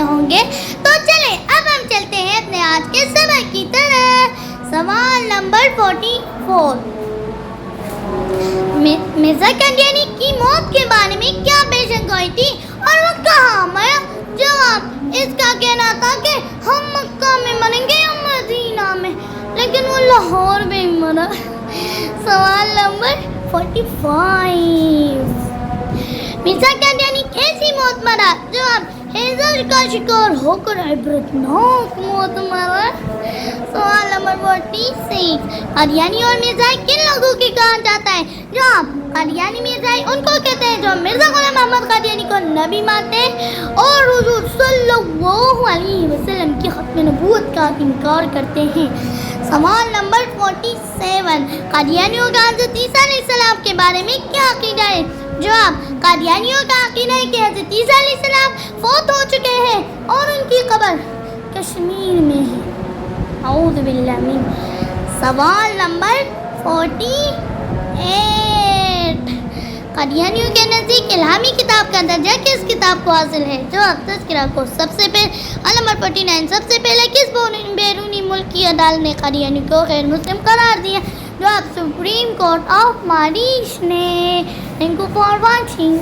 ہوں گے. تو چلیں اب ہم چلتے ہیں اپنے آج کے سبق کی طرف. سوال نمبر 44. مرزا قادیانی کی موت کے بارے میں کیا پیشن گوئی تھی اور وہ کہاں مرا؟ جواب: اس کا کہنا تھا کہ ہم مکہ میں مریں گے یا مدینہ میں، لیکن وہ لاہور میں مرا. سوال نمبر 45. مرزا قادیانی کیسی موت مرا؟ جواب: ہیضہ کا شکار ہو کر عبرتناک موت مرا. سوال نمبر 46. قادیانی اور مرزائی کن لوگوں کی کہا جاتا ہے؟ جواب: قادیانی مرزائی ان کو کہتے ہیں جو مرزا غلام محمد قادیانی کو نبی مانتے ہیں اور حضور صلی اللہ علیہ وسلم کی ختم نبوت کا انکار کرتے ہیں. سوال نمبر 47. قادیانیوں کا حضرت عیسیٰ علیہ السلام کے بارے میں کیا عقیدہ ہے؟ جواب: قادیانیوں کا عقیدہ ہے کہ حضرت عیسیٰ علیہ السلام فوت ہو چکے ہیں اور ان کی قبر کشمیر میں ہے. اعوذ باللہ من. سوال نمبر 48. قادیانیوں کے نزدیک الہامی کتاب کا درجہ کس کتاب کو حاصل ہے؟ جواب: تذکرہ کو. سب سے پہلے نمبر 49. سب سے پہلے کس بیرونی ملک کی عدالت نے قادیانیوں کو غیر مسلم قرار دیا؟ جواب: سپریم کورٹ آف ماریش نے. Thank you for watching.